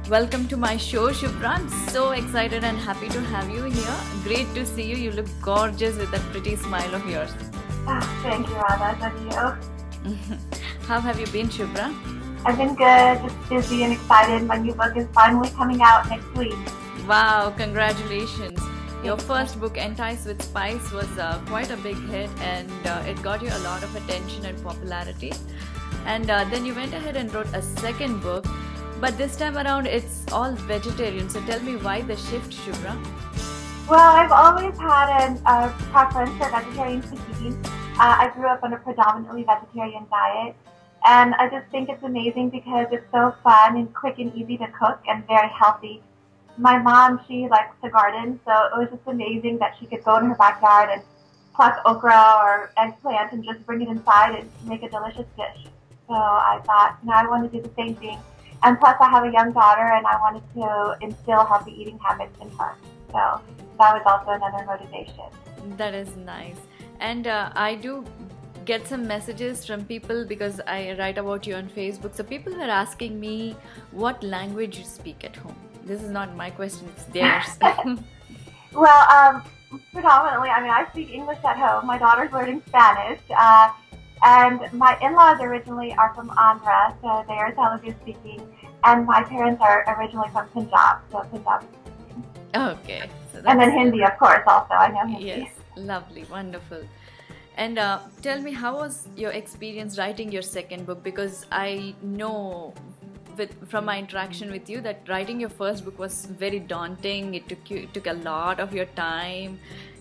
Welcome to my show, Shubhra. I'm so excited and happy to have you here. Great to see you. You look gorgeous with that pretty smile of yours. Oh, thank you, Radha. Thank you. How have you been, Shubhra? I've been good, just busy and excited. My new book is finally coming out next week. Wow, congratulations. Your first book, Entice with Spice, was quite a big hit, and it got you a lot of attention and popularity. And then you went ahead and wrote a second book, but this time around it's all vegetarian. So tell me why the shift, Shubhra? Well, I've always had a preference for vegetarian cuisine. I grew up on a predominantly vegetarian diet, and I just think it's amazing because it's so fun and quick and easy to cook and very healthy. My mom, she likes to garden, so it was just amazing that she could go in her backyard and pluck okra or eggplant and just bring it inside and make a delicious dish. So I thought, I want to do the same thing. And plus I have a young daughter and I wanted to instill healthy eating habits in her. So that was also another motivation. That is nice. And I do get some messages from people because I write about you on Facebook. So people were asking me what language you speak at home. This is not my question, it's theirs. Well, predominantly, I speak English at home. My daughter's learning Spanish. And my in-laws originally are from Andhra, so they are Telugu speaking. And my parents are originally from Punjab, so Punjabi speaking. Okay. So and then Hindi, of course, also. I know Hindi. Yes, lovely, wonderful. And tell me, how was your experience writing your second book? Because I know from my interaction with you that writing your first book was very daunting. It took a lot of your time.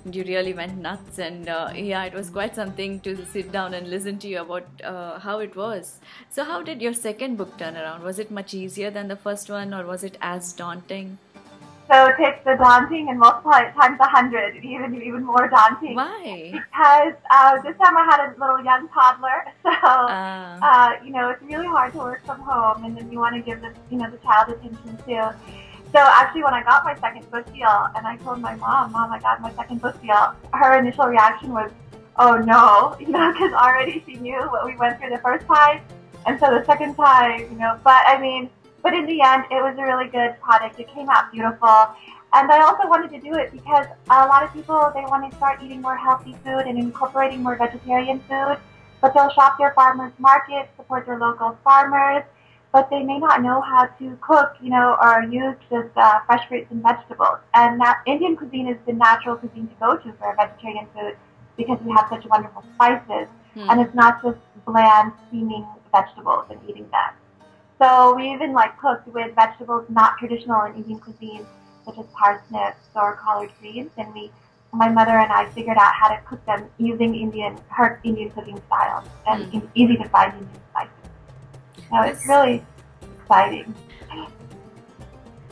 You really went nuts, and yeah, it was quite something to sit down and listen to you about how it was. So how did your second book turn around? Was it much easier than the first one, or was it as daunting? So take the daunting and multiply it times 100, even more daunting. Why? Because this time I had a little young toddler, so it's really hard to work from home, and then you want to give the child attention too. So actually, when I got my second book deal, and I told my mom, I got my second book deal, her initial reaction was, oh no, because already she knew what we went through the first time, and so the second time, but in the end, it was a really good product. It came out beautiful. And I also wanted to do it because a lot of people, they want to start eating more healthy food and incorporating more vegetarian food, but they'll shop their farmers markets, support their local farmers, but they may not know how to cook, or use just fresh fruits and vegetables. And that Indian cuisine is the natural cuisine to go to for vegetarian food because we have such wonderful spices. And it's not just bland, steaming vegetables and eating them. So we even cooked with vegetables not traditional in Indian cuisine, such as parsnips or collard greens, and my mother and I figured out how to cook them using her Indian cooking style and easy to find Indian spices. So it's really exciting.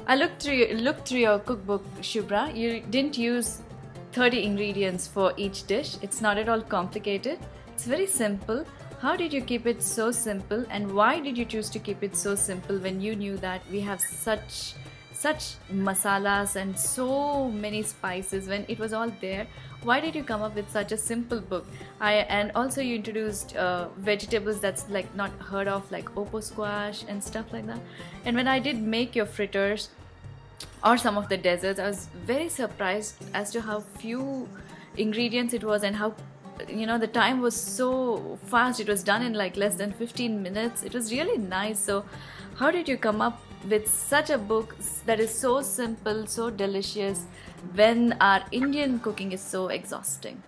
I looked through your cookbook, Shubhra. You didn't use 30 ingredients for each dish. It's not at all complicated. It's very simple. How did you keep it so simple, and why did you choose to keep it so simple when you knew that we have such masalas and so many spices? When it was all there, why did you come up with such a simple book? And also you introduced vegetables that's not heard of, like oppo squash and stuff like that. And when I did make your fritters or some of the desserts, I was very surprised as to how few ingredients it was, and how the time was so fast. It was done in less than 15 minutes. It was really nice. So how did you come up with such a book that is so simple, so delicious, when our Indian cooking is so exhausting?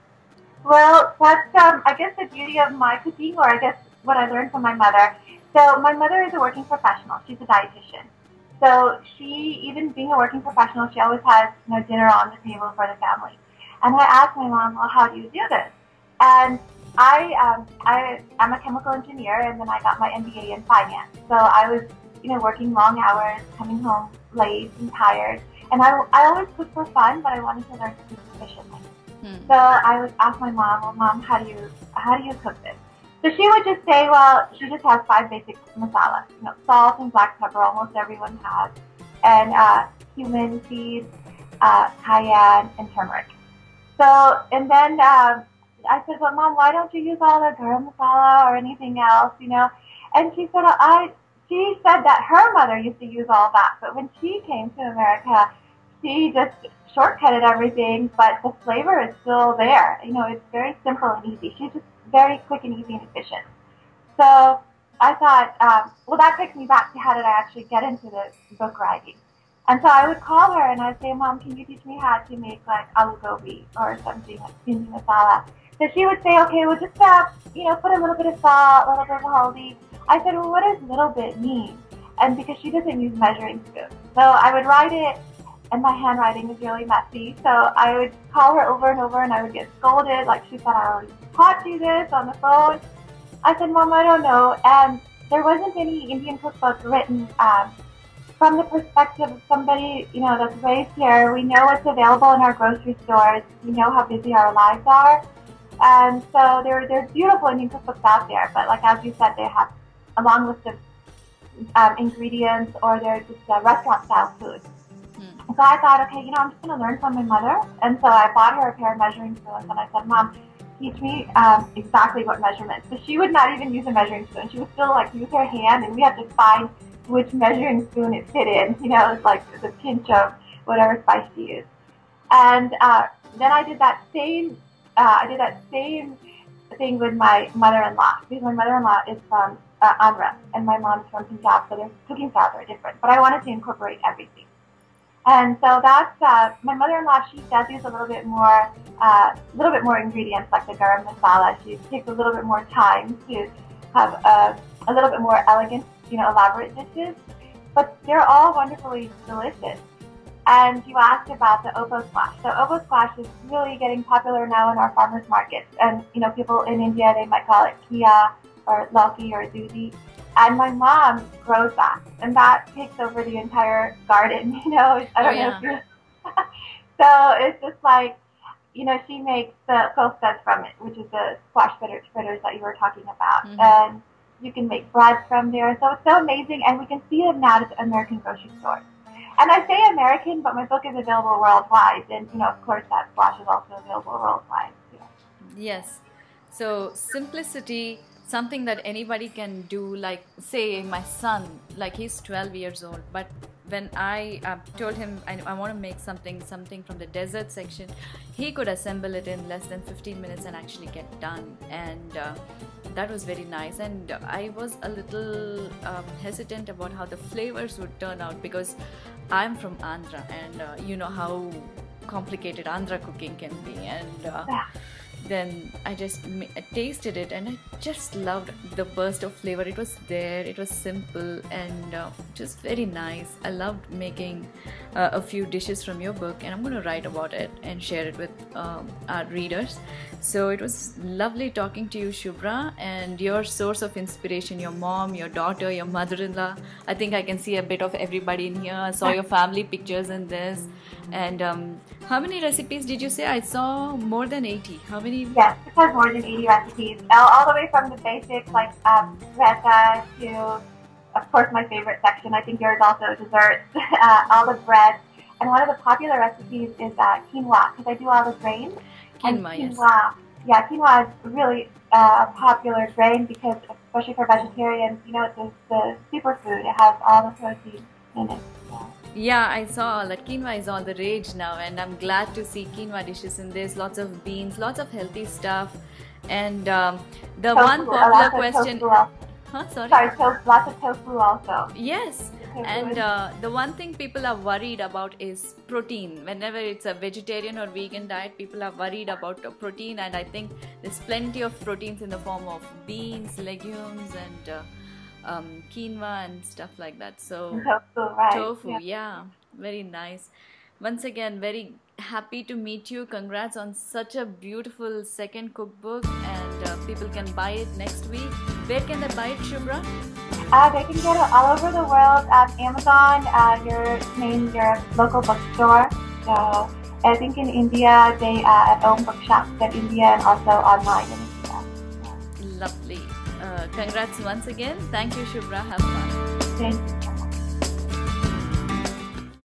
Well, that's I guess the beauty of my cooking, or I guess what I learned from my mother. So my mother is a working professional. She's a dietitian. So she, even being a working professional, she always has dinner on the table for the family. And I asked my mom, well, how do you do this? And I'm a chemical engineer, and then I got my MBA in finance. So I was, working long hours, coming home late and tired. And I always cook for fun, but I wanted to learn to cook efficiently. So I would ask my mom, well, Mom, how do you cook this? So she would just say, well, she just has 5 basic masalas. Salt and black pepper, almost everyone has, and cumin seeds, cayenne, and turmeric. So, and then I said, well, Mom, why don't you use all the garam masala or anything else, And she said, she said that her mother used to use all that, but when she came to America, she just shortcutted everything, but the flavor is still there. You know, it's very simple and easy. She's just very quick and easy and efficient. So I thought, well, that takes me back to how did I actually get into the book writing. And so I would call her and I'd say, Mom, can you teach me how to make like aloo gobi or something like Indian masala? So she would say, okay, well, just put a little bit of salt, a little bit of haldi. I said, well, what does little bit mean? And because she doesn't use measuring spoons. So I would write it, and my handwriting is really messy. So I would call her over and over, and I would get scolded, like she thought I already taught you this on the phone. I said, Mom, I don't know. And there wasn't any Indian cookbook written from the perspective of somebody, you know, that's raised here. We know what's available in our grocery stores. We know how busy our lives are. And so there's beautiful Indian cookbooks out there, but like as you said, they have a long list of ingredients, or they're just restaurant-style food. So I thought, okay, you know, I'm just going to learn from my mother. And so I bought her a pair of measuring spoons, and I said, Mom, teach me exactly what measurements. So she would not even use a measuring spoon. She would still like use her hand, and we had to find which measuring spoon it fit in. You know, it's like the pinch of whatever spice she used. And then I did that same thing with my mother-in-law, because my mother-in-law is from Andhra, and my mom is from Punjab, so their cooking styles are different. But I wanted to incorporate everything. And so that's my mother-in-law. She does use a little bit more ingredients, like the garam masala. She takes a little bit more time to have a little bit more elegant, you know, elaborate dishes. But they're all wonderfully delicious. And you asked about the obo squash. So obo squash is really getting popular now in our farmers markets. And you know, people in India, they might call it kia or lauki or dudi. And my mom grows that, and that takes over the entire garden. You know, I don't know if you're. So it's just like, you know, she makes the koftas from it, which is the squash fritters that you were talking about, and you can make bread from there. So it's so amazing, and we can see them now at the American grocery stores. And I say American, but my book is available worldwide, and you know, of course, that squash is also available worldwide. Yeah. Yes. So simplicity. Something that anybody can do, like say my son, like he's 12 years old, but when I told him I want to make something from the dessert section, he could assemble it in less than 15 minutes and actually get done, and that was very nice. And I was a little hesitant about how the flavors would turn out, because I'm from Andhra, and you know how complicated Andhra cooking can be, and then I just tasted it, and I just loved the burst of flavor. It was there, it was simple, and just very nice. I loved making a few dishes from your book, and I'm going to write about it and share it with our readers. So it was lovely talking to you, Shubhra, and your source of inspiration, your mom, your daughter, your mother-in-law. I think I can see a bit of everybody in here. I saw your family pictures in this. And how many recipes did you say? I saw more than 80. How many? Yes, it has more than 80 recipes, all the way from the basics like reta to, of course, my favorite section. I think yours also, desserts, all the breads. And one of the popular recipes is quinoa, because I do all the grains. Quinoa, yes. Yeah, quinoa is really a popular grain because, especially for vegetarians, you know, it's the superfood. It has all the protein in it. Yeah, I saw that quinoa is all the rage now, and I'm glad to see quinoa dishes in this. Lots of beans, lots of healthy stuff, and the tofu, one popular question. Sorry, lots of tofu also. Yes, and the one thing people are worried about is protein. Whenever it's a vegetarian or vegan diet, people are worried about protein, and I think there's plenty of proteins in the form of beans, legumes, and quinoa and stuff like that. So tofu, yeah, very nice. Once again, very happy to meet you. Congrats on such a beautiful second cookbook, and people can buy it next week. Where can they buy it, Shubhra? They can get it all over the world at Amazon, your local bookstore. So I think in India they own bookshops in India and also online in India. Lovely. Congrats once again. Thank you, Shubhra. Have fun. Thank you.